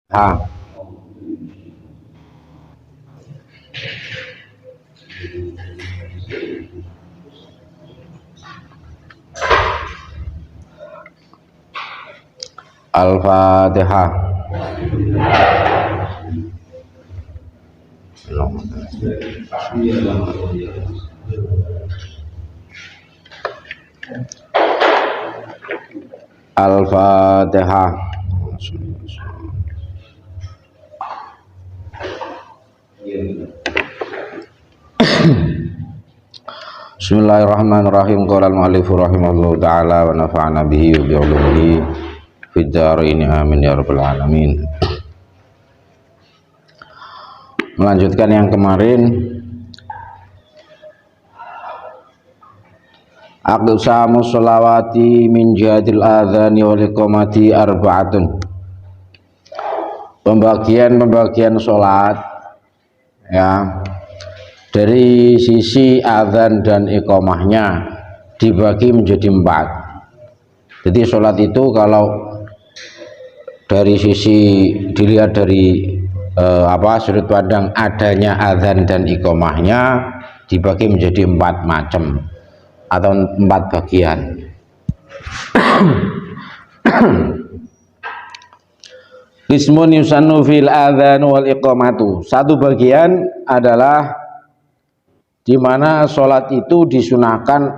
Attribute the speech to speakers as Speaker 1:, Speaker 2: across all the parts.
Speaker 1: Ha. Al-Fatihah. Al-Fatihah. Bismillahirrahmanirrahim. Qala al-mu'allif rahimahullahu ta'ala wa nafa'ana bihi wa bi 'ulumihi fid dharain amin ya rabbal alamin. Melanjutkan yang kemarin, aqsamu sholawati min jihadil adzani wal iqamati arba'atun. Pembagian sholat ya dari sisi adzan dan iqamahnya dibagi menjadi 4. Jadi sholat itu kalau dari sisi dilihat dari sudut pandang adanya adzan dan iqamahnya dibagi menjadi 4 macam atau 4 bagian. Qismun yusannu fil adzan wal iqamatu. Satu bagian adalah di mana sholat itu disunahkan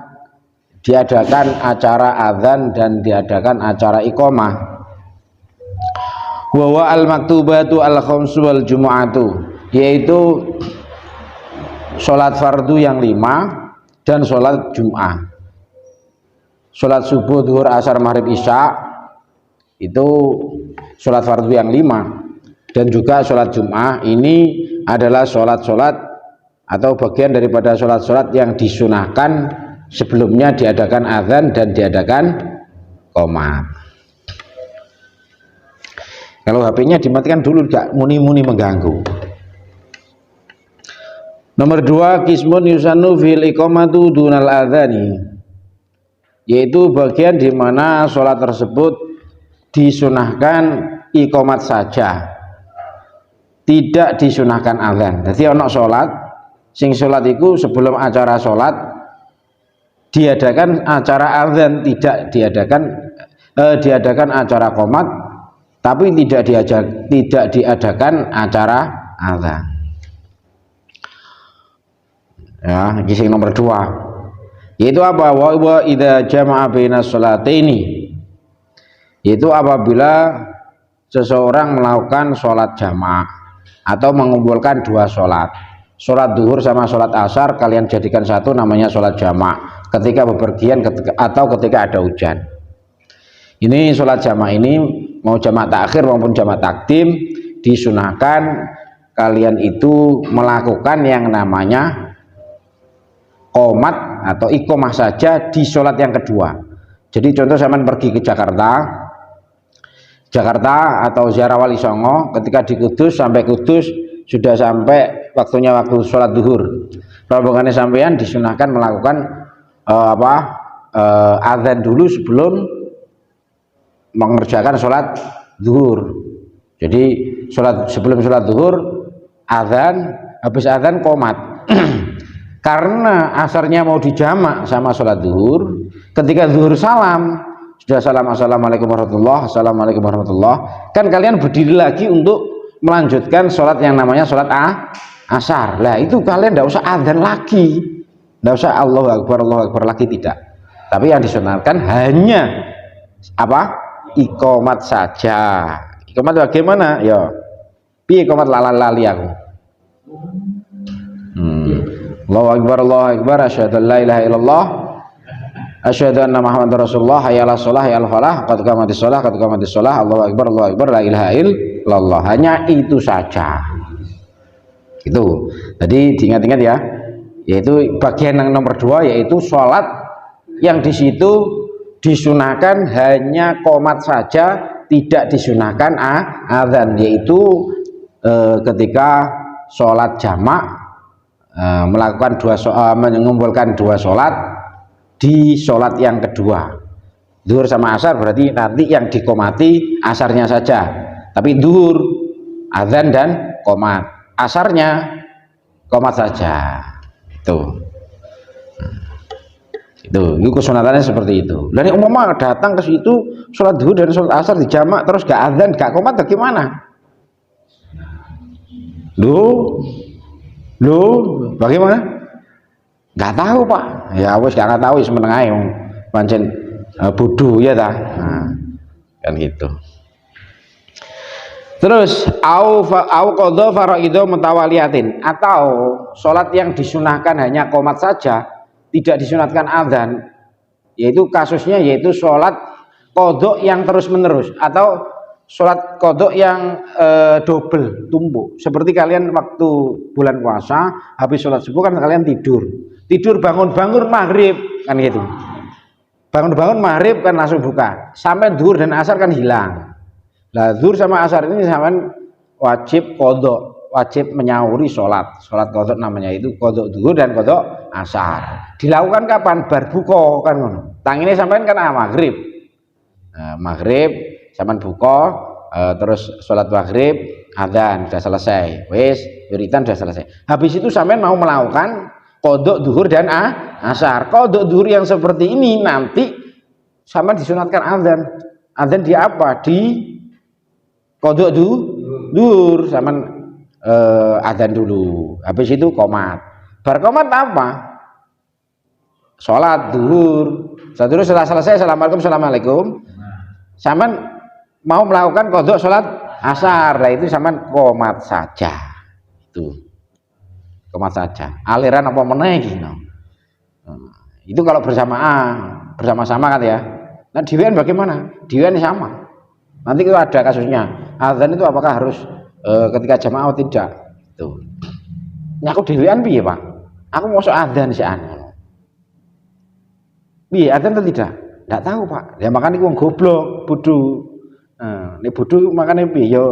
Speaker 1: diadakan acara adzan dan diadakan acara iqamah. Wa al-maktubatu al-khamsu wal jumu'atu, yaitu sholat fardu yang 5 dan sholat Jum'ah. Sholat subuh, duhur, asar, maghrib, isya itu sholat fardu yang 5, dan juga sholat Jum'ah ini adalah sholat-sholat atau bagian daripada sholat-sholat yang disunahkan sebelumnya diadakan adzan dan diadakan qomat. Kalau HP-nya dimatikan dulu, gak muni-muni mengganggu. Nomor 2, qismun yusannu fil iqamatu dunal adzani, yaitu bagian di mana sholat tersebut disunahkan iqamat saja, tidak disunahkan adzan. Jadi ono sholat sing sholat itu sebelum acara sholat diadakan acara adzan, tidak diadakan acara qomat, tapi tidak diadakan acara adzan. Ya, kisah nomor 2, yaitu apa? Wa idza jama'a baina sholataini, yaitu apabila seseorang melakukan sholat jamaah atau mengumpulkan 2 sholat, sholat duhur sama sholat asar kalian jadikan satu, namanya sholat jamaah ketika bepergian atau ketika ada hujan. Ini sholat jamaah ini mau jamaah takhir maupun jamaah takdim disunahkan kalian itu melakukan yang namanya qomat atau iqamah saja di sholat yang kedua. Jadi contoh zaman pergi ke Jakarta atau ziarah Wali Songo, ketika di Kudus, sampai Kudus sudah sampai waktunya waktu sholat duhur, rombongannya sampean disunahkan melakukan adzan dulu sebelum mengerjakan sholat duhur. Jadi sebelum sholat duhur adzan, habis adzan qomat. Karena asarnya mau dijamak sama sholat duhur, ketika duhur salam, sudah salam assalamualaikum warahmatullah, assalamualaikum warahmatullah, kan kalian berdiri lagi untuk melanjutkan sholat yang namanya sholat asar. Lah itu kalian tidak usah adzan lagi, tidak usah Allahu Akbar lagi, tidak. Tapi yang disunahkan hanya iqamat saja. Iqamat bagaimana? Ya, pi iqamat lali aku. Allahu Akbar, asyhadu an la ilaha illallah, asyhadu anna Muhammadar Rasulullah, hayya 'alas shalah, hayya 'alal falah, qad qamatis shalah, Allahu Akbar, la ilaha illallah. Hanya itu saja. Itu. Jadi diingat-ingat ya. Yaitu bagian yang nomor 2, yaitu sholat yang di situ disunahkan hanya qomat saja, tidak disunahkan adzan, yaitu ketika sholat jamak, melakukan mengumpulkan 2 sholat di sholat yang kedua. Zuhur sama asar berarti nanti yang dikomati asarnya saja, Tapi duhur adzan dan qomat, asarnya qomat saja. Itu kesunatannya seperti itu. Dari umpama datang ke situ sholat duhur dan sholat asar dijamak terus gak adzan gak qomat, bagaimana? Bagaimana? Gak tahu Pak. Ya wis gak tahu wis meneng ae pancen bodoh ya ta. Nah, kan gitu. Terus au qadha faraidho mutawaliyatin, atau sholat yang disunahkan hanya qomat saja, tidak disunatkan adzan, yaitu kasusnya yaitu sholat qadha yang terus menerus, atau sholat qadha yang double tumpuk. Seperti kalian waktu bulan puasa habis sholat subuh kan kalian tidur bangun maghrib kan gitu, bangun maghrib kan langsung buka sampai zuhur dan asar kan hilang. Lah zuhur sama asar ini sampean wajib qadha, wajib menyauri sholat qadha, namanya itu qadha zuhur dan qadha asar. Dilakukan kapan? Bar buka kan ngono. Tangine sampean kan maghrib. Nah, maghrib sampean buka, terus sholat maghrib, adzan sudah selesai, wis wiridan sudah selesai. Habis itu sampean mau melakukan qadha zuhur dan asar. Qadha zuhur yang seperti ini nanti sampean disunatkan adzan. Adzan di apa? Di qadha zuhur sampean adzan dulu. Habis itu qomat. Bar qomat apa? Sholat zuhur. Setelah selesai assalamualaikum. Sampean mau melakukan qadha sholat asar. Nah itu sampean qomat saja. Itu. Qomat saja. Aliran apa meneh iki no. Itu kalau bersama-sama kan ya. Nah dhewean bagaimana? Dhewean sama. Nanti kalau ada kasusnya adzan itu apakah harus ketika jamaah atau tidak? Tuh. Ini aku dhewean piye, Pak? Aku mosok adzan sik anu. Piye adzan atau tidak? Enggak tahu, Pak. Ya makanya wong goblok, bodoh. Nek bodoh makanya piye? Ya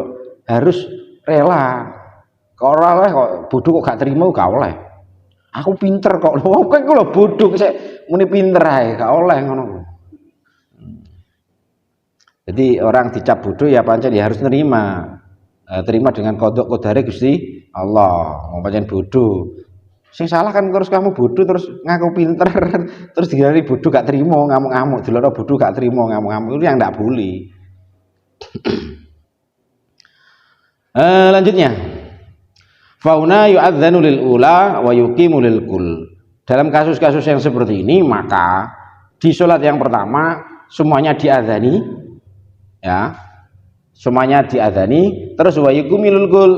Speaker 1: harus rela. Kok ora oleh kok bodoh kok gak terima gak oleh. Aku pinter kok. Lho kok lho bodoh sik muni pinter ae, gak oleh ngono. Jadi orang dicap bodoh ya pancen ya harus terima dengan qadha qadare Gusti Allah. Mau pancen bodoh. Sing salah kan terus kamu bodoh terus ngaku pinter terus digari bodoh gak terima, ngamuk-ngamuk, diloro bodoh gak terima, ngamuk-ngamuk, itu yang enggak boleh. Lanjutnya. Fauna yu'adzanu lil ula wa yuqimu lil kul. Dalam kasus-kasus yang seperti ini maka di sholat yang pertama semuanya diadzani, ya, semuanya diadzani, terus wa yuqimul kul.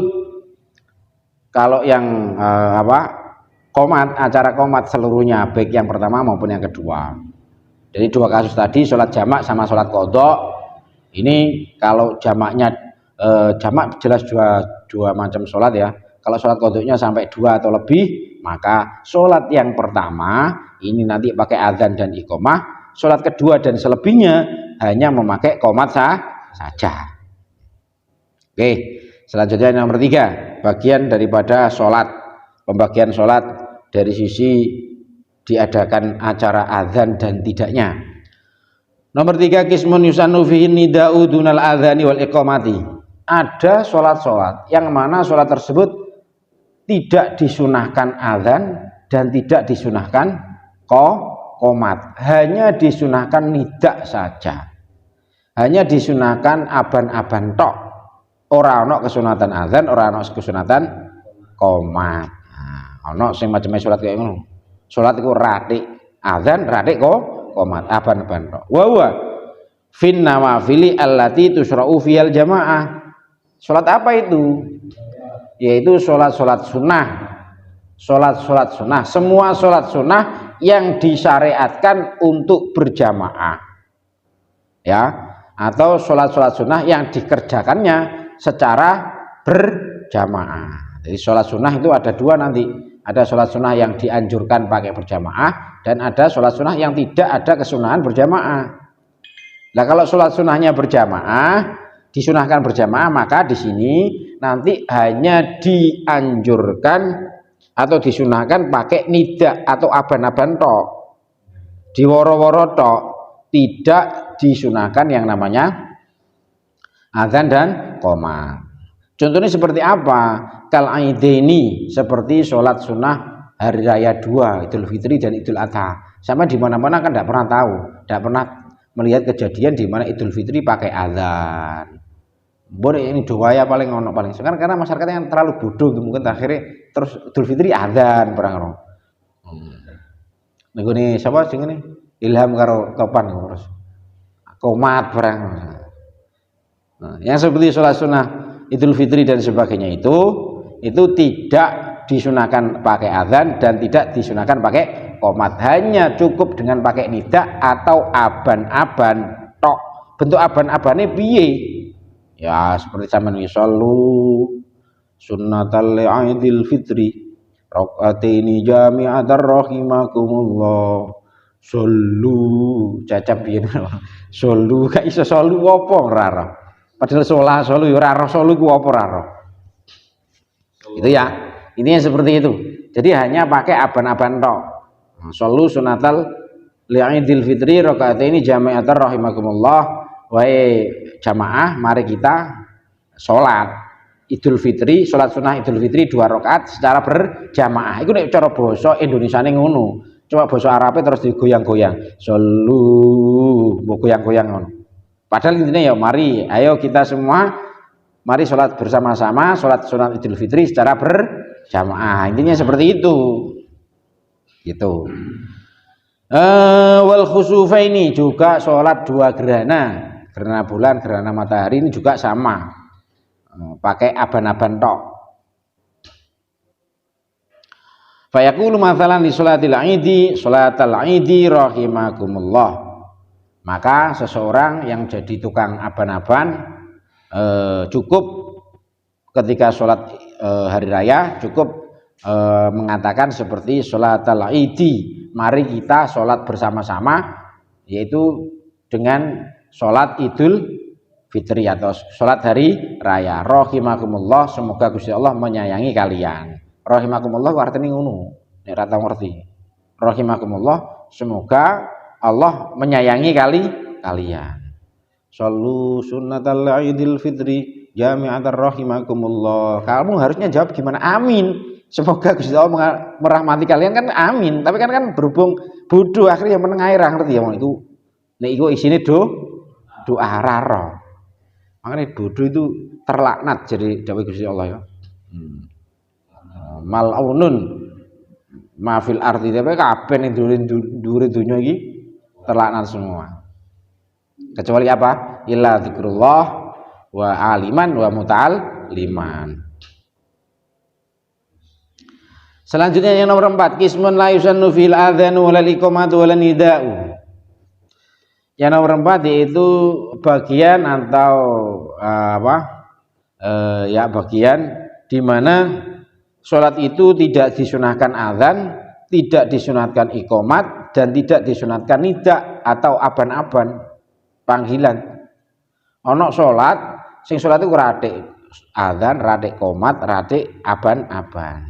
Speaker 1: Kalau yang qomat, acara qomat seluruhnya baik yang pertama maupun yang kedua. Jadi dua kasus tadi sholat jamak sama sholat qadha. Ini kalau jamaknya jamak jelas dua macam sholat ya. Kalau sholat qadha-nya sampai 2 atau lebih, maka sholat yang pertama ini nanti pakai adzan dan iqamah. Sholat kedua dan selebihnya hanya memakai qomat saja. Oke, selanjutnya nomor 3, bagian daripada sholat, pembagian sholat dari sisi diadakan acara adzan dan tidaknya. Nomor 3, qismun yusannu fihi nida'u dunal adzani wal iqamati. Ada sholat-sholat yang mana sholat tersebut tidak disunahkan adzan dan tidak disunahkan qomat, hanya disunahkan nidak saja, hanya disunahkan aban-aban tok, ora ana kesunatan adzan, ora ana kesunatan qomat. Ana sing macam salat kaya ngono, salat iku ratik adzan, ratik qomat, aban-aban tok. Wa fin nawafili allati tusra'u fil jamaah. Salat apa itu? Yaitu sholat sunnah, sholat sunnah, semua sholat sunnah yang disyariatkan untuk berjamaah, ya, atau sholat sunnah yang dikerjakannya secara berjamaah. Jadi sholat sunnah itu ada 2 nanti, ada sholat sunnah yang dianjurkan pakai berjamaah dan ada sholat sunnah yang tidak ada kesunahan berjamaah. Nah kalau sholat sunnahnya berjamaah, disunahkan berjamaah, maka di sini nanti hanya dianjurkan atau disunahkan pakai nida atau aban-aban tok, di woro-woro tok, tidak disunahkan yang namanya Adzan dan qomat. Contohnya seperti apa? Kal aidaini, seperti sholat sunnah hari raya 2, Idul Fitri dan Idul Adha. Sama di mana-mana kan tidak pernah tahu, tidak pernah melihat kejadian di mana Idul Fitri pakai adzan. Boleh ini doa paling ono paling sekarang karena masyarakatnya yang terlalu bodoh mungkin akhirnya terus Idul Fitri adzan perang ono. Niku nih siapa sing ini? Ilham karo Topan terus. Komat perang. Nah, yang seperti sholat sunnah Idul Fitri dan sebagainya itu tidak disunahkan pakai adzan dan tidak disunahkan pakai qomat, hanya cukup dengan pakai nida atau aban-aban tok. Bentuk aban-abane piye? Ya seperti zaman wisallu sunnatal Idul Fitri rakaataini jami'atar rahimakumullah. Solu cacap piye solu gak iso solu apa ora ora. Padahal sholat solu ya ora solu ku apa ora. Itu ya. Ini seperti itu. Jadi hanya pakai aban-aban tok. Solu sunatal li'idil fitri rakaataini jami'atar rahimakumullah. Wahai jamaah, mari kita sholat Idul Fitri, sholat sunnah Idul Fitri 2 rakaat secara berjamaah. Iku nek cara basa Indonesiane ngono. Coba bahasa Arabnya terus digoyang-goyang. Solu, mbok goyang-goyang ngono. Padahal intinya ya mari, ayo kita semua mari sholat bersama-sama, sholat sunat Idul Fitri secara berjamaah. Intinya seperti itu. Gitu. Wal khusufaini juga sholat 2 gerhana, gerhana bulan, gerhana matahari ini juga sama. Pakai aban-aban tok. Fayaqulu mathalan di sholatil idi rahimakumullah. Maka seseorang yang jadi tukang aban-aban cukup ketika sholat hari raya cukup mengatakan seperti sholatil idi, mari kita sholat bersama-sama, yaitu dengan sholat Idul Fitri atau sholat hari raya. Rahimakumullah, semoga Gusti Allah menyayangi kalian. Rahimakumullah artinya ngono, nek ora tau ngerti. Rahimakumullah, semoga Allah menyayangi kalian. Shallu sunnatal Idul Fitri jami'atar rahimakumullah. Kamu harusnya jawab gimana? Amin. Semoga Gusti Allah merahmati kalian kan amin. Tapi kan berhubung bodoh akhirnya yang meneng air ngerti ya itu. Nek iku isine doa raro. Makanya bodoh itu terlaknat jadi dawuh Gusti Allah ya. Mal'unun mafil arti tapi kabeh ning dhuwure donya iki terlaknat semua. Kecuali apa? Illa dzikrullah wa aliman wa muta'alliman. Selanjutnya yang nomor 4, qismun la yusannu fil adzan wal iqamatu wal nida'u. Yang nomor 4 yaitu bagian atau bagian di mana sholat itu tidak disunahkan adzan, tidak disunahkan iqamat, dan tidak disunahkan nida atau aban-aban panggilan. Ono sholat, sing sholat itu radik adzan, radik iqamat, radik aban-aban.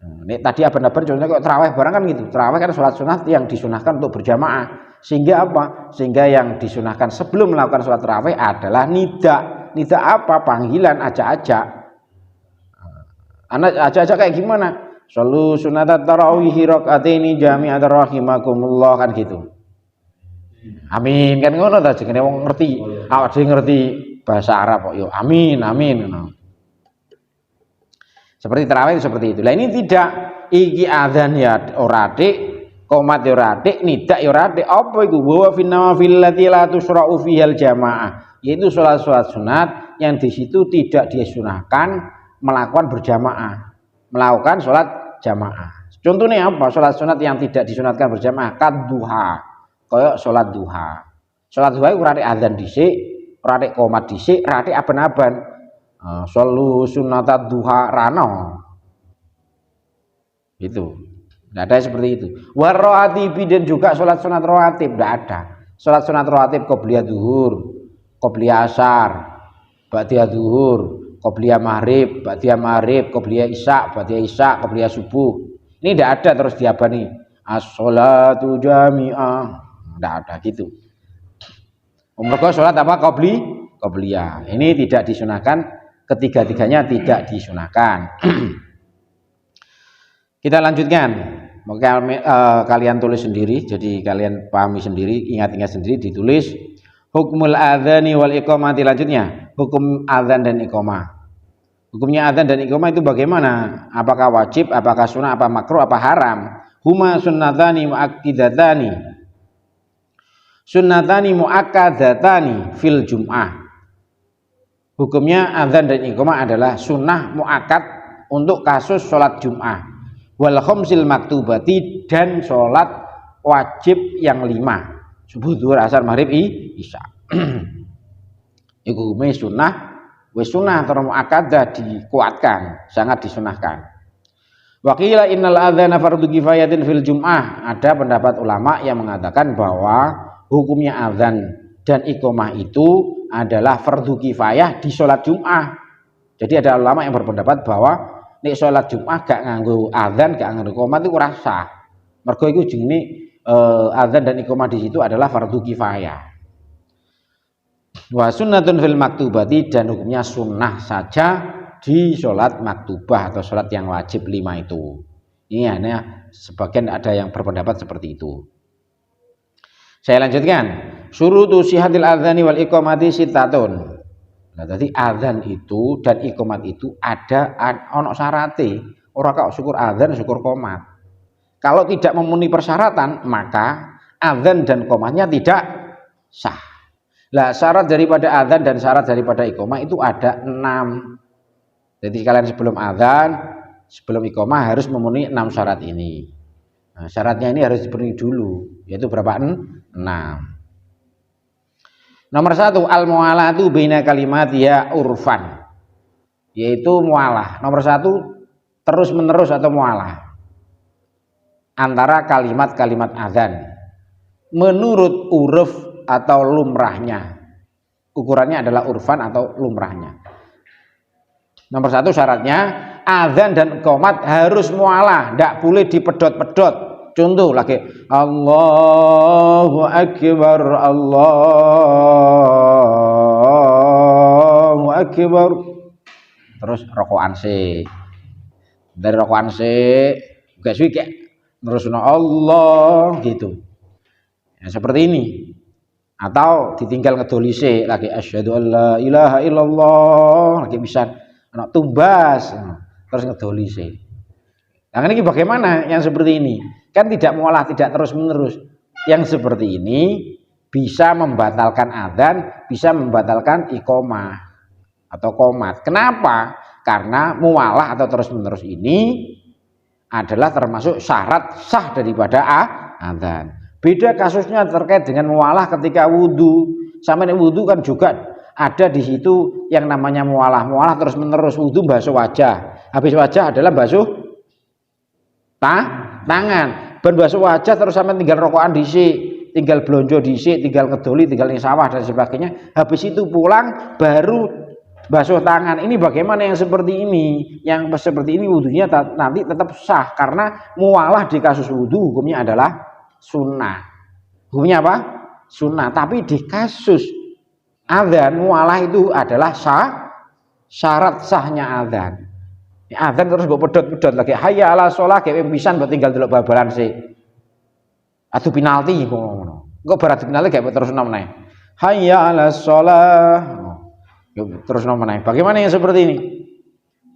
Speaker 1: Ini tadi aban-aban contohnya kok terawih barang kan gitu. Terawih kan sholat sunat yang disunahkan untuk berjamaah. Sehingga apa? Sehingga yang disunahkan sebelum melakukan sholat terawih adalah nida. Nida apa? Panggilan, ajak-ajak. Anak ajak-ajak kayak gimana? Shallu sunatat tarawih rakaataini jami'atar rahimakumullah kan gitu. Amin kan ngono ta jenenge wong ngerti. Awak dhewe ngerti bahasa Arab kok yo amin amin ngono. Seperti tarawih seperti itu. Lah ini tidak iki adzan ya ora dik, qomat ya ora dik, nida ya ora dik. Apa iku? Wa fin nawafil lati la tusra'u fihal jamaah. Yaitu salat-salat sunat yang di situ tidak disunahkan melakukan berjamaah, melakukan sholat jamaah. Contohnya apa? Sholat sunat yang tidak disunatkan berjamaah, kad duha, kayak sholat duha. Sholat duha itu radik adzan dhisik, radik qomat dhisik, radik aban-aban. Shallu sunnatat duha rano. Itu. Tidak ada seperti itu. Warawatib dan juga sholat sunat rawatib tidak ada. Sholat sunat rawatib qobliyah zuhur, qobliyah asar, ba'diyah zuhur, qobliyah maghrib, ba'diyah maghrib, qobliyah isya, ba'diyah isya, qobliyah subuh. Ini tidak ada terus diabani. As-sholatu jami'ah. Tidak ada gitu. Mereka sholat apa? qabliyah. Ini tidak disunahkan, ketiga-tiganya tidak disunahkan. Kita lanjutkan. Kalian tulis sendiri, jadi kalian pahami sendiri, ingat-ingat sendiri, ditulis. Hukmul adzani wal iqamati, selanjutnya hukum adzan dan iqamah. Hukumnya adzan dan iqamah itu bagaimana? Apakah wajib, apakah sunnah, apa makruh, apa haram? Huma sunnatani muakkidatani. Sunnatani muakkadatani fil jum'ah. Hukumnya adzan dan iqamah adalah sunnah muakkad untuk kasus sholat Jum'ah. Wal khamsil maktubati, dan sholat wajib yang 5, subuh, zuhur, asar, maghrib, isya. Iku hukumnya sunnah, wis sunnah atau muakkadah dikuatkan, sangat disunahkan. Waqila innal adzana fardhu kifayatin fil jum'ah. Ada pendapat ulama yang mengatakan bahwa hukumnya adzan dan iqamah itu adalah fardhu kifayah di sholat Jum'ah. Jadi ada ulama yang berpendapat bahwa nek sholat Jum'ah gak nganggo adzan, gak nganggo iqamah itu ora sah. Mergo iku jenenge adzan dan iqamah di situ adalah fardhu kifayah. Wa sunnatun fil maktubati, dan hukumnya sunnah saja di sholat maktubah atau sholat yang wajib 5 itu. Ini hanya sebagian ada yang berpendapat seperti itu. Saya lanjutkan. Syurutu sihhatil adzani wal iqamati sittatun. Nah, tadi adzan itu dan iqamat itu ada ono syarate. Ora kok syukur adzan syukur qomat. Kalau tidak memenuhi persyaratan, maka adzan dan qomatnya tidak sah. Lah syarat daripada adzan dan syarat daripada iqamah itu ada 6. Jadi kalian sebelum adzan, sebelum iqamah harus memenuhi 6 syarat ini. Nah, syaratnya ini harus dipenuhi dulu, yaitu berapa? 6. Nomor 1, al-mu'alatu baina kalimat ya urfan, yaitu mu'alah. Nomor 1, terus menerus atau mu'alah antara kalimat-kalimat adzan menurut uruf atau lumrahnya. Ukurannya adalah urfan atau lumrahnya. Nomor 1 syaratnya adzan dan iqamat harus mu'alah, tidak boleh dipedot-pedot. Contoh lagi, Allahu Akbar, Allahu Akbar. Terus rokokan sih. Dari rokokan sih, gak suwi kayak terus Allah gitu. Ya, seperti ini. Atau ditinggal ngedoli sih lagi, asyhadu alla ilaha illallah, lagi bisa anak tumbas, terus ngedoli sih. Nah, ini bagaimana yang seperti ini? Kan tidak mualah, tidak terus menerus. Yang seperti ini bisa membatalkan adzan, bisa membatalkan iqamah atau qomat. Kenapa? Karena mualah atau terus menerus ini adalah termasuk syarat sah daripada adzan. Beda kasusnya terkait dengan mualah ketika wudhu. Sama dengan wudhu kan juga ada di situ yang namanya mualah. Mualah terus menerus, wudhu basuh wajah. Habis wajah adalah basuh tangan. Ben basuh wajah terus sampai tinggal rokokan dhisik, tinggal blonjo dhisik, tinggal ngedoli, tinggal ning sawah dan sebagainya. Habis itu pulang baru basuh tangan. Ini bagaimana yang seperti ini? Yang seperti ini wudhunya nanti tetap sah karena mualah di kasus wudhu hukumnya adalah sunnah. Hukumnya apa? Sunnah. Tapi di kasus adzan mualah itu adalah syarat sahnya adzan. Adzan terus mbok pedhot-pedhot lagi hayya ala shalah kayak pisan mbok tinggal delok bal-balan sih. Adu penalti ngono. Engko bar adu penalti kayak terus meneh. Hayya ala shalah. Yuk terus meneh. Bagaimana yang seperti ini?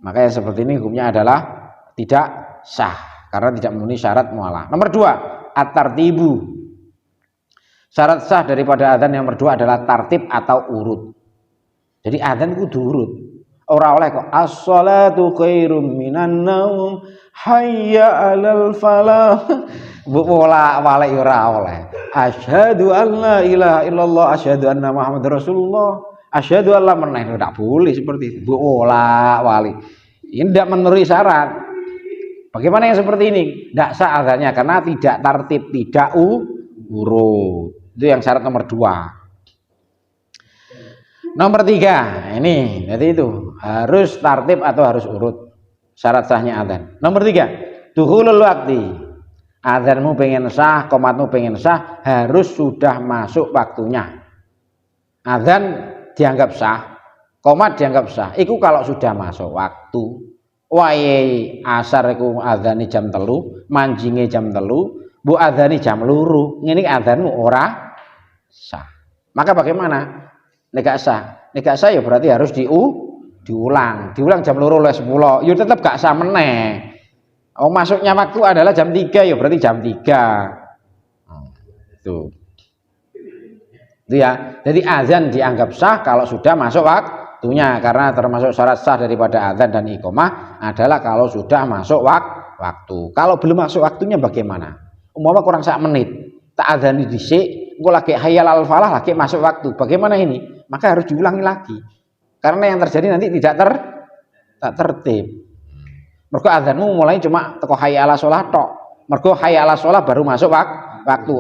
Speaker 1: Maka yang seperti ini hukumnya adalah tidak sah karena tidak memenuhi syarat mualah. Nomor 2, at-tartibu. Syarat sah daripada adzan yang kedua adalah tartib atau urut. Jadi adzan kudu urut. Ora oleh kok as-shalatu khairum minan naum hayya 'alal falah. Bola wale ora oleh. Asyhadu an la ilaha illallah, asyhadu anna Muhammadar Rasulullah, asyhadu alla meneh tidak boleh seperti itu. Bola wali. Ini tidak memenuhi syarat. Bagaimana yang seperti ini? Tidak sah adzannya karena tidak tartib, tidak urut. Itu yang syarat nomor 2. Nomor 3, ini jadi itu harus tartib atau harus urut syarat sahnya adzan. Nomor 3, dukhulul waqti. Adzanmu pengen sah, qomatmu pengen sah, harus sudah masuk waktunya. Adzan dianggap sah, qomat dianggap sah. Iku kalau sudah masuk waktu. Wae asar iku adzane jam 3, manjinge jam 3, mbok adzane jam 2. Ngene adzanmu ora sah. Maka bagaimana? Nek gak sah. Nek gak sah ya berarti harus diulang jam 2:10. Ya tetap gak sah meneh. Oh, masuknya waktu adalah jam 3 ya berarti jam 3. Itu ya. Jadi azan dianggap sah kalau sudah masuk waktunya, karena termasuk syarat sah daripada azan dan iqamah adalah kalau sudah masuk waktu. Kalau belum masuk waktunya bagaimana? Umpama kurang 1 menit, tak adzani dhisik, engko lagi hayal al falah lagi masuk waktu. Bagaimana ini? Maka harus diulangi lagi. Karena yang terjadi nanti tidak tak tertib. Mergo adzanmu mulai cuma teko hayya 'alas shalah tok. Mergo hayya 'alas shalah baru masuk waktu.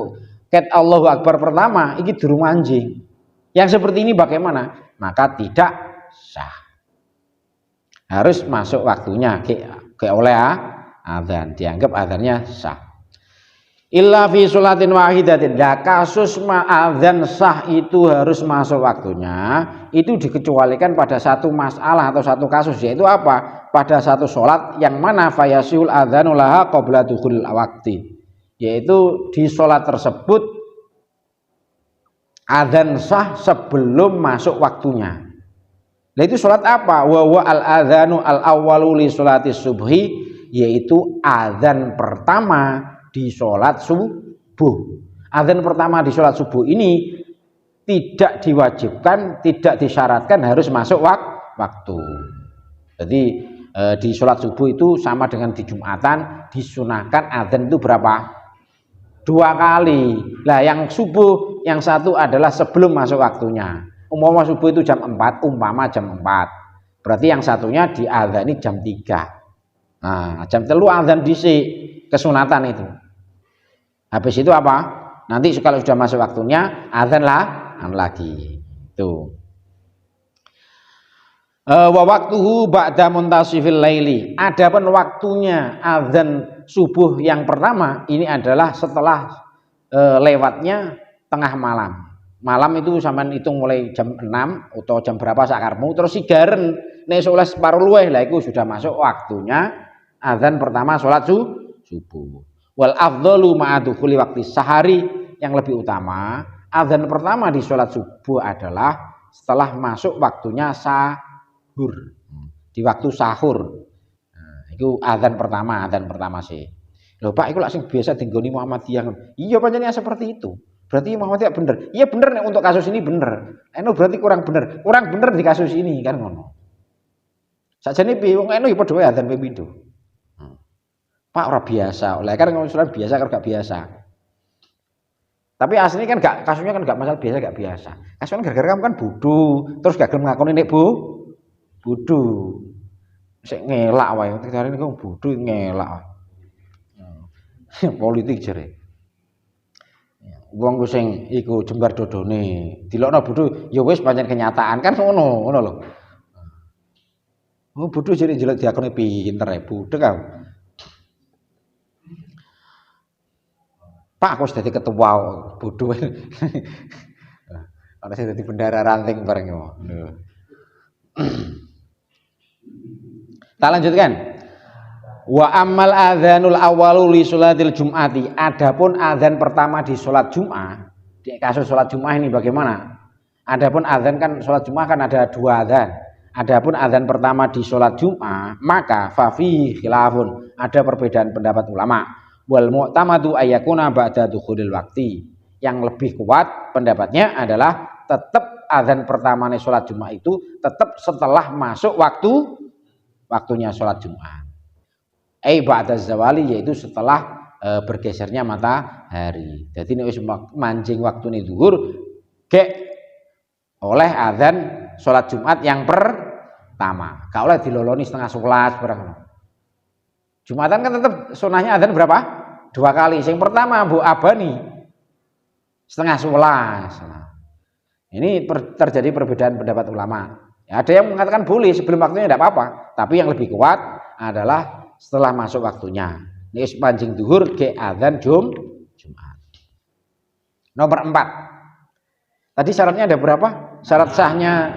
Speaker 1: Ket Allahu Akbar pertama iki durung anjing. Yang seperti ini bagaimana? Maka tidak sah. Harus masuk waktunya ke oleh adzan, dianggap adzannya sah. Illa fi sholatin wahidatin. Nah, kasus adzan sah itu harus masuk waktunya, itu dikecualikan pada satu masalah atau satu kasus, yaitu apa? Pada satu sholat yang mana fayasiul adzanu laha qabla dukhulil waqti, yaitu di sholat tersebut adzan sah sebelum masuk waktunya. Nah, itu sholat apa? Wa al adzanu al awwalu li sholati subhi, yaitu adzan pertama di sholat subuh. Adzan pertama di sholat subuh ini tidak diwajibkan, tidak disyaratkan harus masuk waktu. Jadi di sholat subuh itu sama dengan di Jumatan, disunahkan adzan itu berapa? 2 kali. Lah yang subuh yang satu adalah sebelum masuk waktunya. Umpama subuh itu jam 4, umpama jam 4. Berarti yang satunya diadzani jam 3. Nah, jam 3 adzan dhisik, kesunatan itu. Habis itu apa? Nanti kalau sudah masuk waktunya adzan lagi. Tuh. Wa waktuhu ba'da muntasifil laili. Adapun waktunya adzan subuh yang pertama ini adalah setelah lewatnya tengah malam. Malam itu sampean hitung mulai jam 6 atau jam berapa sakarmu, terus sigaren nek salat separuh luweh lah iku sudah masuk waktunya adzan pertama salat subuh. Wal afdalu ma'adukuli waktu sahari, yang lebih utama adzan pertama di sholat subuh adalah setelah masuk waktunya sahur, di waktu sahur. Nah, itu adzan pertama sih. Loh Pak, itu langsung biasa tinggoni Muhammadiyah. Iya panjenengan seperti itu. Berarti Muhammadiyah bener. Iya bener nih, untuk kasus ini bener. Berarti kurang bener di kasus ini kan ngono. Sakjane piye wong ya padha wae adzan ping 7. Pak ora biasa, oleh kan ngomong biasa kan gak biasa. Tapi aslinya kan gak, kasusnya kan gak masalah biasa gak biasa. Kasusnya gara-gara kamu kan bodoh, terus gak gelem ngakoni nek bodoh. Sik ngelak wae, hari ini kamu bodoh ngelak. Politik jere. Wong sing iku jembar dodone, dilokno bodoh, ya wis pancen kenyataan kan ngono lho. Oh bodoh jere jelek diakoni pinter ya, bodoh kamu. Pak aku sudah ketua bodoh. Ana sing dadi bendara ranting bareng yo. Kita lanjutkan. Wa ammal adzanul awwalu li sholatil jum'ati. Adapun adzan pertama di salat Jumat, di kasus salat Jumat ini bagaimana? Adapun adzan kan salat Jumat kan ada 2 adzan. Adapun adzan pertama di salat Jumat, maka fa fi khilafun, ada perbedaan pendapat ulama. Wal mu'tamadu ayyakuna ba'da dukhulil waqti. Yang lebih kuat pendapatnya adalah tetap adzan pertama nih salat Jumat itu tetap setelah masuk waktunya salat Jumat. Ba'da zawali, yaitu setelah bergesernya matahari. Jadi nek wis manjing waktune zuhur gek oleh adzan salat Jumat yang pertama. Gak oleh diloloni setengah 11 barang. Jumatan kan tetap sunahnya adzan berapa? 2 kali. Yang pertama Bu Abani setengah 11. Ini terjadi perbedaan pendapat ulama. Ya, ada yang mengatakan boleh sebelum waktunya tidak apa-apa. Tapi yang lebih kuat adalah setelah masuk waktunya. Ini panjing duhur ke adzan Jumat. Nomor 4. Tadi syaratnya ada berapa? Syarat sahnya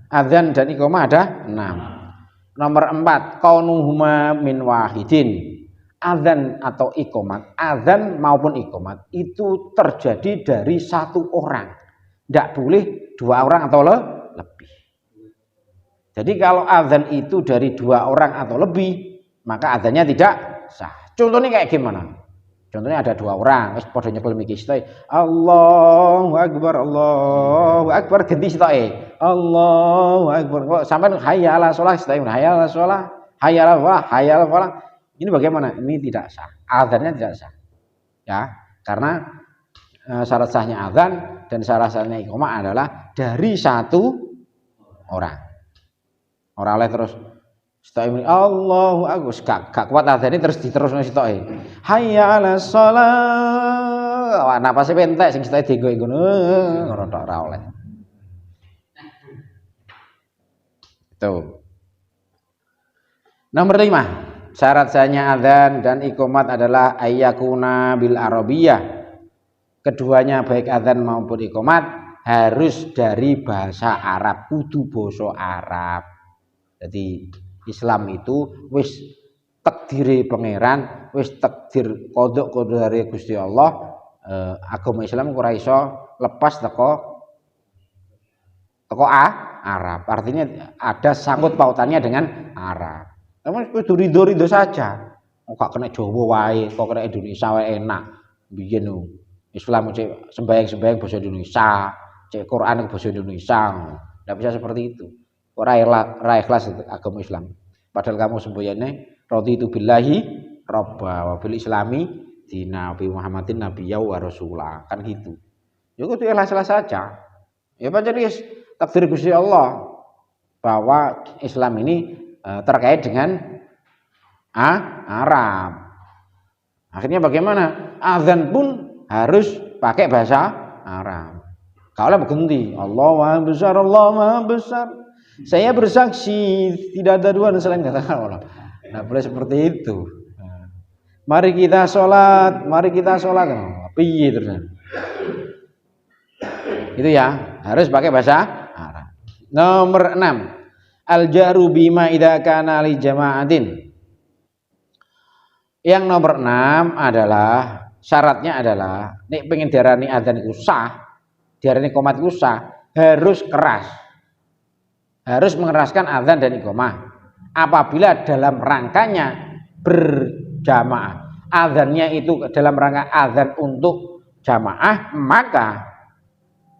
Speaker 1: adzan dan iqamah ada 6. Nomor 4, kaunuhuma min wahidin. Adzan atau iqamat, adzan maupun iqamat itu terjadi dari satu orang. Tidak boleh 2 orang atau lebih. Jadi kalau adzan itu dari 2 orang atau lebih, maka adzannya tidak sah. Contohnya kayak gimana? Contohnya ada 2 orang, wis padha nyekel miki sitoke. Allahu Akbar ganti sitoke. Allahu Akbar. Kok sampean hayya 'alas shalah sitoke, hayya 'alas shalah, hayya 'alal falah, hayya 'alal falah. Ini bagaimana? Ini tidak sah. Adzannya tidak sah. Ya, karena syarat sahnya adzan dan syarat sahnya iqamah adalah dari satu orang. Ora oleh terus sitoke Allahu Akbar gak kuat adzane terus diterusno sitoke. Hayya 'alas shalah. Wah, napase pentek sing sitoke dienggo ngono tok ora oleh. Tuh. Nomor 5. Syarat sahnya adzan dan iqamat adalah ayyakuna bil arabiyah. Keduanya baik adzan maupun iqamat harus dari bahasa Arab, kudu basa Arab. Jadi Islam itu wis takdire pangeran, wis takdir kodok dari Gusti Allah. Agama Islam ora iso lepas teko Arab. Artinya ada sangkut pautannya dengan Arab. Emang kudu ridho saja. Kok kena Jawa wae, kok kena Indonesia wae enak. Biyen Islam cek sembahyang bahasa Indonesia, cek Quran bahasa Indonesia. Enggak bisa seperti itu. Ora ikhlas agama Islam. Padahal kamu semboyane raditu billahi robba wa bil islami dina bi Muhammadin nabiyya wa rasulah. Kan gitu. Ya kudu ikhlas saja. Ya pancen wis takdir Gusti Allah bahwa Islam ini terkait dengan Arab. Akhirnya bagaimana? Azan pun harus pakai bahasa Arab. Kalau berhenti, Allah Maha besar. Saya bersaksi tidak ada Tuhan selain kata Allah. Nah, boleh seperti itu. Mari kita sholat. Piye terus? Itu ya, harus pakai bahasa Arab. Nomor 6. Al-jaru bima idza kana li jama'atin. Yang nomor 6 adalah syaratnya adalah nek pengen diarani adzan iku sah, diarani qomat iku sah, harus keras. Harus mengeraskan adzan dan iqamah. Apabila dalam rangkanya berjamaah, adzannya itu dalam rangka adzan untuk jamaah, maka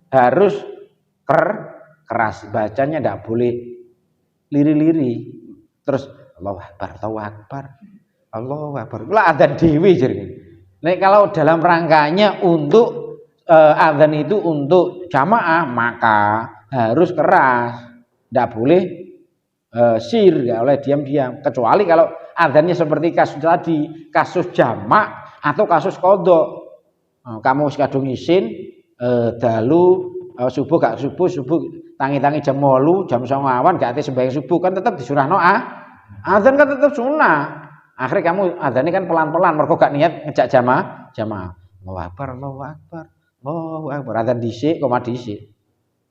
Speaker 1: harus keras. Bacanya tidak boleh liri-liri. Terus Allahu Akbar. Lah adzan dhewe jenenge. Nek kalau dalam rangkanya untuk adzan itu untuk jamaah, maka harus keras. Tidak boleh sir, enggak boleh diam-diam. Kecuali kalau adzannya seperti kasus tadi, kasus jamak atau kasus qadha. Kamu wis kadung isin dalu subuh gak subuh tangi-tangi jam 8, jam 9 awan gak ate sembahyang subuh kan tetap disurahno adzan kan tetap sunnah. Akhirnya kamu adzannya kan pelan-pelan mergo gak niat ngejak jamaah. Allahu Akbar. Adzan dhisik, qomat dhisik.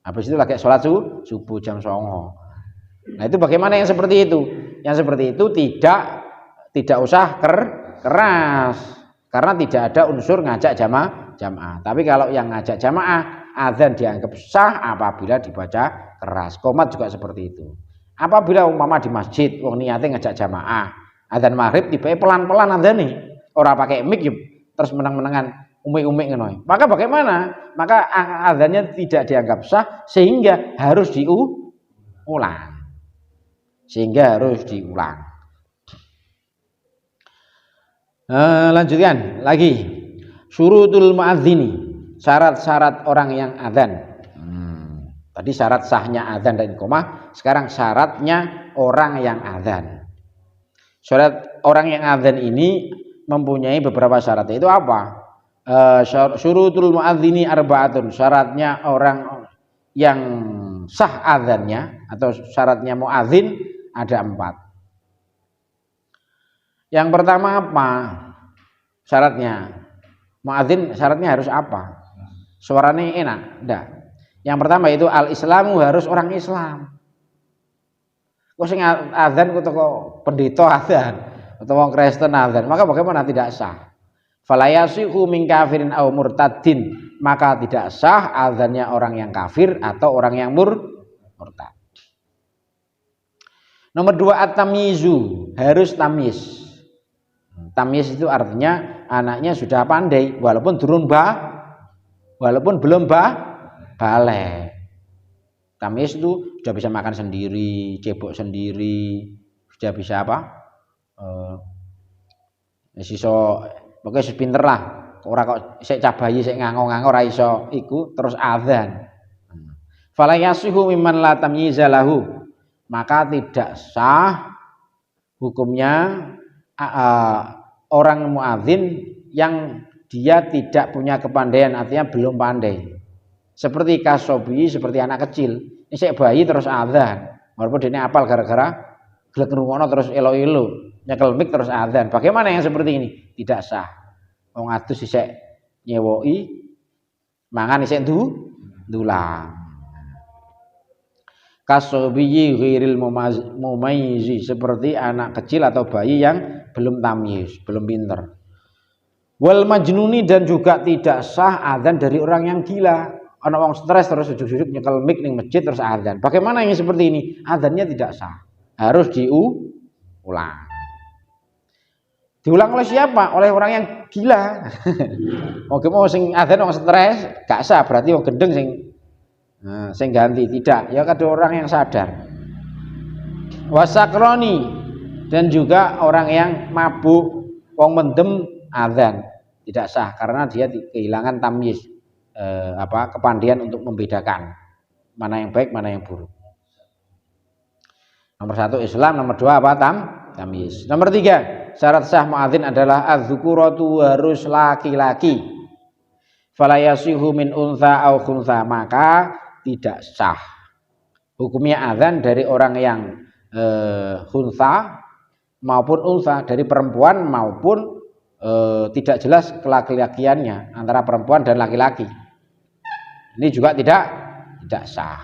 Speaker 1: Habis itu lagi sholat subuh jam 9. Nah, itu bagaimana yang seperti itu? Yang seperti itu tidak usah keras karena tidak ada unsur ngajak jamaah. Tapi kalau yang ngajak jamaah, adzan dianggap sah apabila dibaca keras. Qomat juga seperti itu. Apabila umpama di masjid wong niate ngajak jamaah, adzan maghrib tiba pelan-pelan adzane, ora pakai mic terus menang-menangan umik-umik ngono. Maka bagaimana? Maka adzannya tidak dianggap sah sehingga harus diulang. Lanjutkan lagi. Syurutul muadzini, syarat-syarat orang yang adzan. Tadi syarat sahnya adzan dan iqamah, sekarang syaratnya orang yang adzan. Syarat orang yang adzan ini mempunyai beberapa syarat. Itu apa? Syurutul muadzini arba'atun. Syaratnya orang yang sah adzannya atau syaratnya muadzin ada 4. Yang pertama apa? Syaratnya muadzin syaratnya harus apa? Suaranya enak? Enggak. Yang pertama itu al-Islamu, harus orang Islam. Kok sing adzan ku teko pendeta adzan atau wong Kristen adzan, maka bagaimana tidak sah? Fala yasihu min kafirin aw murtadin, maka tidak sah adzannya orang yang kafir atau orang yang murtad. Nomor 2 at-tamyizu, harus tamyiz. Tamyiz itu artinya anaknya sudah pandai walaupun belum balik. Tamyiz itu sudah bisa makan sendiri, cebok sendiri, sudah bisa apa? Siso pokoknya sepinter lah. Ora kok sik cabayi sik ngango-ngango ora iso iku terus adzan. Fala yasihu mimman la tamyiza lahu, maka tidak sah hukumnya orang muadzin yang dia tidak punya kepandaian, artinya belum pandai. Seperti kasobi, seperti anak kecil. Ini sik bayi terus adzan. Walaupun dia apal gara-gara gelek ngrungokno terus elo-elo, nyekel mic terus adzan. Bagaimana yang seperti ini? Tidak sah. Wong adus isik nyewoki, mangan isik ndulang. Kasobi ghairil mumayyizi, seperti anak kecil atau bayi yang belum tamyiz, belum pinter. Wal majnuni, dan juga tidak sah adzan dari orang yang gila. Ana wong stres terus sujud-sujud nyekel mic ning masjid terus adzan. Bagaimana yang seperti ini? Adzannya tidak sah. Harus diulang. Diulang oleh siapa? Oleh orang yang gila. Oke, mau sing adzan wong stres, gak sah, berarti wong gendeng sing ganti. Tidak, ya kada orang yang sadar. Wasakroni, dan juga orang yang mabuk, wong mendem adzan tidak sah karena dia kehilangan tamyiz, kepandaian untuk membedakan mana yang baik, mana yang buruk. Nomor 1 Islam, nomor 2 apa? Tamyiz. Nomor 3, syarat sah muadzin adalah az-dzukuratu, harus laki-laki. Fala yasihu min untha au khuntha, maka tidak sah hukumnya adzan dari orang yang khuntha maupun untha, dari perempuan maupun tidak jelas kelaki-lakiannya, antara perempuan dan laki-laki. Ini juga tidak sah.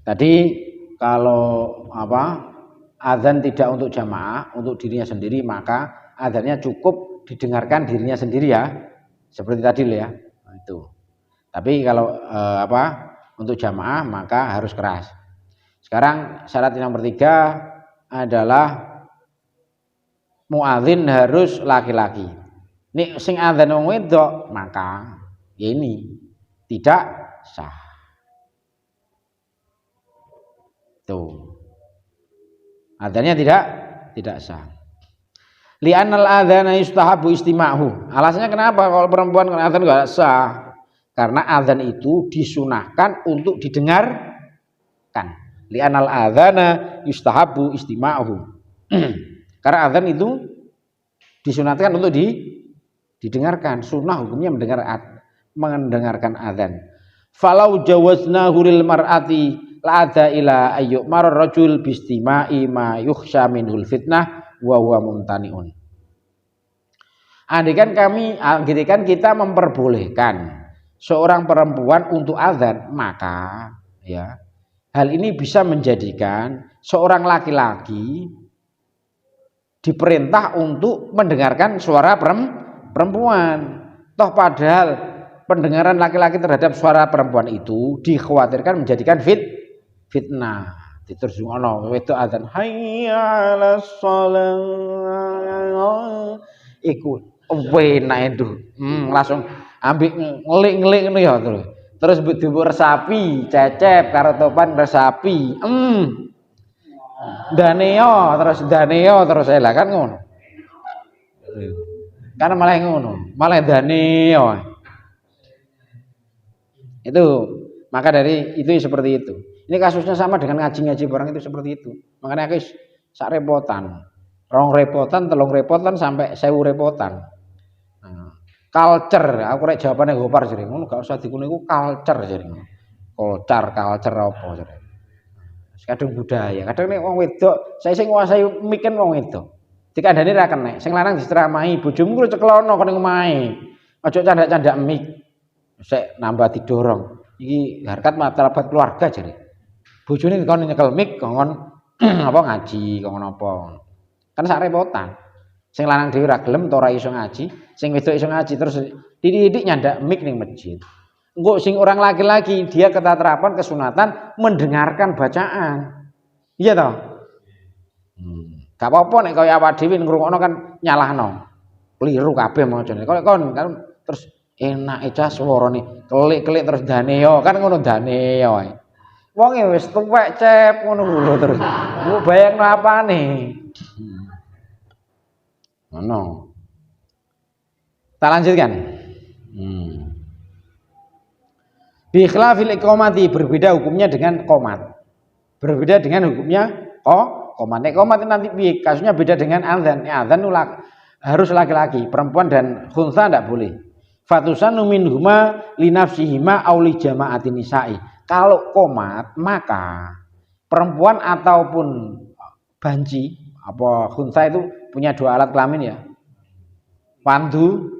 Speaker 1: Tadi kalau adzan tidak untuk jamaah, untuk dirinya sendiri, maka adzannya cukup didengarkan dirinya sendiri ya, seperti tadi ya itu. Tapi kalau untuk jamaah maka harus keras. Sekarang syarat yang nomor 3 adalah muadzin harus laki-laki. Nek sing adzan wong wedok, maka ini tidak sah. Tuh. Adzannya tidak sah. Li'anal adzana yustahabu istima'hu. Alasannya kenapa kalau perempuan adzan enggak sah? Karena adzan itu disunahkan untuk didengarkan. Li'anal adzana yustahabu istima'hu. Karena adzan itu disunahkan untuk didengarkan. Sunnah hukumnya mendengarkan adzan. Falau jawaznahu lil mar'ati la'adha ila ayyumar rajul bistima'i ma yukhsha minhul fitnah wa huwa mumtani'un. Andaikan kita memperbolehkan seorang perempuan untuk adzan, maka ya hal ini bisa menjadikan seorang laki-laki diperintah untuk mendengarkan suara perempuan. Toh padahal pendengaran laki-laki terhadap suara perempuan itu dikhawatirkan menjadikan fitnah. Diterjemahno wedok adzan hayya 'alas shalah. Iku enak itu. Langsung ambek ngelik-ngelik ngono ya terus. Terus mbok resapi, cecep karo topan resapi. Daneo terus lah kan ngono. Karena malah ngono, malah daneo. Itu maka dari itu seperti itu. Ini kasusnya sama dengan ngaji-ngaji barang itu seperti itu. Makanya aku sak repotan, 2 repotan, 3 repotan sampai 1000 repotan. Culture, aku rek jawabane gopar jare ngono, gak usah dikune iku culture jare ngono. Culture apa jare. Kadang budaya, kadang nek wong wedok, saya sing nguasai miken wong wedok. Dikandani ra kenek, sing lanang diceramahi, bojomu ku ceklono kene omahe. Aja candak-candak mik. Sek nambah didorong. Iki harkat martabat keluarga jare. Bojone kon nyekel mik kon apa ngaji, kon apa. Kan sak repotan. Sing lanang dhewe ora gelem ora iso ngaji, sing wedok iso ngaji terus didik nyandak mik ning masjid. Engko sing orang laki-laki dia ketatrapan kesunatan mendengarkan bacaan. Iya toh? Gak apa-apa nek kaya awak dhewe ngrungokno kan nyalahno. Keliru kabeh macane. Kok kon kan terus enake cah swarane kelik-kelik terus dane yo kan ngono dane yo. Wong e wis tuwek cep ngono lho terus. Mbok bayangno apane. Ngono. Tak lanjutkan. Bi khilafil iqamati berbeda hukumnya dengan qomat. Berbeda dengan hukumnya qomat. Nek qomat nanti piye? Kasusnya beda dengan adzan. Adzan harus laki-laki, perempuan dan khunsa tidak boleh. Fatusanu minhuma linafsihima aw li jama'atin nisa'i. Kalau qomat maka perempuan ataupun banci apa khunsa itu punya dua alat kelamin ya. Pandu.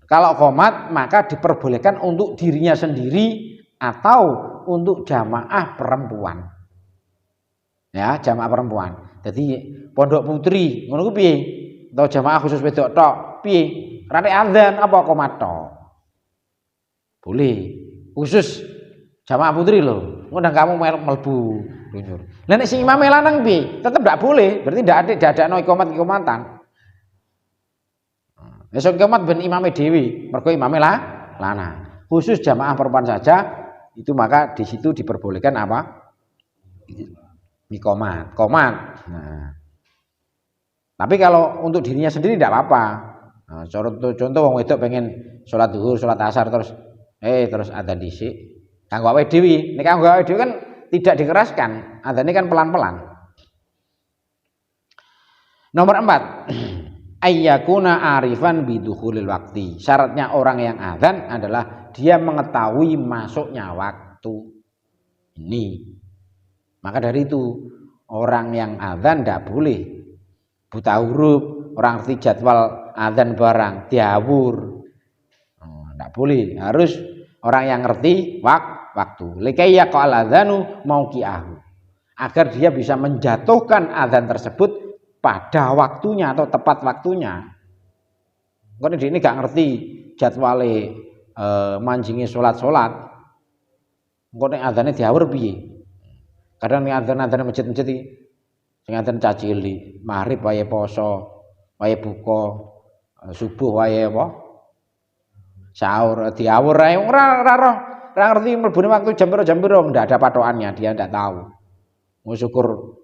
Speaker 1: Kalau qomat maka diperbolehkan untuk dirinya sendiri atau untuk jamaah perempuan. Ya, jamaah perempuan. Jadi pondok putri ngono ku piye? Atau jamaah khusus wedok tok piye? Rane adzan apa qomat tok? Boleh. Khusus jamaah putri loh. Ngundang kamu mlebu lunjur. Lah nek sing imame lanang piye? Tetep ndak boleh. Berarti ndak ada iqamat-iqamatan. Besok kiamat ben imame dewi, mergo imame lanang. Khusus jamaah perempuan saja itu maka di situ diperbolehkan apa? Qomat. Nah. Tapi kalau untuk dirinya sendiri tidak apa-apa. Nah, contoh wong wedok pengen sholat zuhur, sholat asar terus adzan dhisik. Kanggo awake dhewe. Nek kanggo awake dhewe kan tidak dikeraskan. Adzane kan pelan-pelan. Nomor 4. Ayyakuna arifan bidukhulil waktu. Syaratnya orang yang adzan adalah dia mengetahui masuknya waktu ini. Maka dari itu orang yang adzan tidak boleh buta huruf, orang ngerti jadwal adzan barang diawur. Tidak boleh, harus orang yang ngerti waktu. Likaya qala adzanu mauqi'ahu. Agar dia bisa menjatuhkan adzan tersebut pada waktunya atau tepat waktunya. Kok ini gak ngerti jadwale manjingi sholat. Kok nek adzane diawur piye? Kadang nek adzan masjid-masjid iki sing adzan cacili, maghrib wae poso, wae buka, subuh wae apa? Sahur diawur ae ora ngerti mlebune waktu jam piro ndak ada patokannya, dia ndak tahu. Mau syukur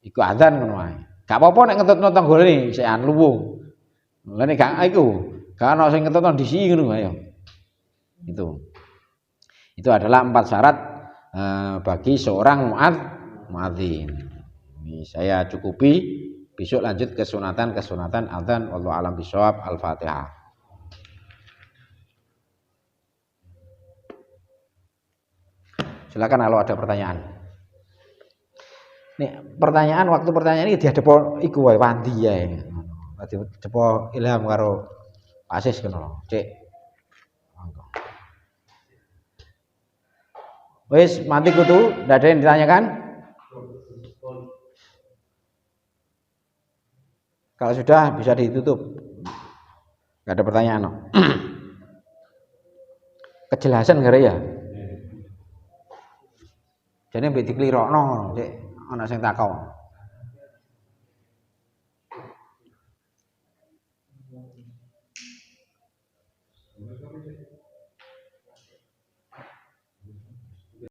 Speaker 1: iku adzan ngono wae. Gak apa-apa nek ngetutno tanggane sekan luwung. Lah nek gak iku, gak ono sing ngetutno disi ngono ae. Itu adalah 4 syarat bagi seorang muadzin. Ini saya cukupi, besok lanjut ke sunatan adzan. Wallahu a'lam bishawab. Al-Fatihah. Silakan kalau ada pertanyaan. Nih, waktu pertanyaan ini dihadap iku wae wandi ya. Dadi cepo ilham karo Pak Sis kena. Cek. Wis mati kutu, ndak ada yang ditanyakan? Kalau sudah bisa ditutup. Enggak ada pertanyaan no. Kejelasan gara ya. Jadi mbek diklirokno, Cek. Ana sing takon.